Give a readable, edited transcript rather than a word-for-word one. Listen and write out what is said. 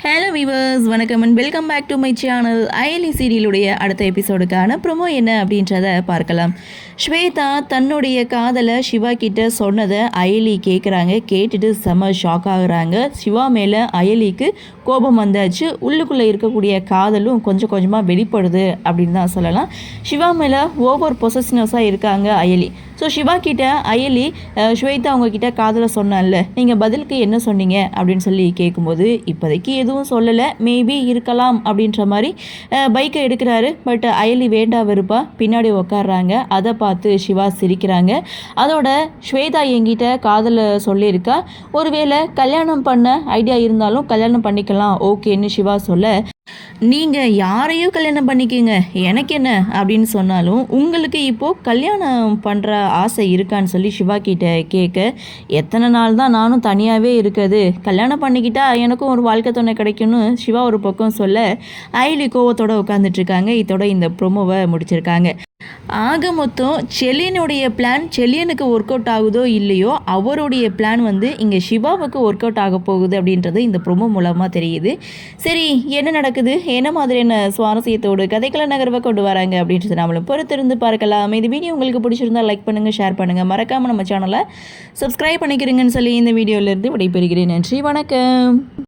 Hello viewers, வணக்கம் and welcome back to my channel. Ayali சீரியலுடைய அடுத்த எபிசோடுக்கான ப்ரொமோ என்ன அப்படின்றத பார்க்கலாம். ஸ்வேதா தன்னுடைய காதலை சிவா கிட்ட சொன்னதை அயலி கேட்குறாங்க. கேட்டுட்டு செம்ம ஷாக் ஆகுறாங்க. சிவா மேலே அயலிக்கு கோபம் வந்தாச்சு. உள்ளுக்குள்ளே இருக்கக்கூடிய காதலும் கொஞ்சம் கொஞ்சமாக வெளிப்படுது அப்படின்னு தான் சொல்லலாம். சிவா மேலே ஓவர் பொசசிவ்னஸாக இருக்காங்க அயலி. ஸோ சிவா கிட்ட அயலி ஸ்வேதா அவங்கக்கிட்ட காதலை சொன்னால, நீங்கள் பதிலுக்கு என்ன சொன்னீங்க அப்படின்னு சொல்லி கேட்கும்போது, இப்போதைக்கு எதுவும் சொல்லலை, மேபி இருக்கலாம் அப்படின்ற மாதிரி பைக்கை எடுக்கிறாரு. பட் அயலி வேண்டா வெறுப்பா பின்னாடி உக்காடுறாங்க. அதை பார்த்து சிவா சிரிக்கிறாங்க. அதோட ஸ்வேதா என்கிட்ட காதலை சொல்லியிருக்கா, ஒருவேளை கல்யாணம் பண்ண ஐடியா இருந்தாலும் கல்யாணம் பண்ணிக்கலாம் ஓகேன்னு சிவா சொல்ல, நீங்கள் யாரையும் கல்யாணம் பண்ணிக்கோங்க எனக்கு என்ன அப்படின்னு சொன்னாலும் உங்களுக்கு இப்போது கல்யாணம் பண்ணுற ஆசை இருக்கான்னு சொல்லி சிவா கிட்ட கேட்க, எத்தனை நாள் தான் நானும் தனியாகவே இருக்குது, கல்யாணம் பண்ணிக்கிட்டா எனக்கும் ஒரு வாழ்க்கை துணை கிடைக்கும்னு சிவா ஒரு பக்கம் சொல்ல, அயலி கோவத்தோடு உட்காந்துட்ருக்காங்க. இதோட இந்த ப்ரோமோவை முடிச்சிருக்காங்க. ஆக மொத்தம் செல்லியனுடைய பிளான் செல்லியனுக்கு ஒர்க் அவுட் ஆகுதோ இல்லையோ, அவருடைய பிளான் இங்கே சிவாவுக்கு ஒர்க் அவுட் ஆக போகுது அப்படின்றது இந்த ப்ரோமோ மூலமாக தெரியுது. சரி, என்ன நடக்குது, என்ன மாதிரியான சுவாரஸ்யத்தோடு கதைக்கள நகர்வை கொண்டு வராங்க அப்படின்றது நம்மளும் பொறுத்திருந்து பார்க்கலாம். இந்த வீடியோ உங்களுக்கு பிடிச்சிருந்தால் லைக் பண்ணுங்கள், ஷேர் பண்ணுங்கள், மறக்காமல் நம்ம சேனலை சப்ஸ்கிரைப் பண்ணிக்கிறீங்கன்னு சொல்லி இந்த வீடியோவிலேருந்து விடைபெறுகிறேன். நன்றி, வணக்கம்.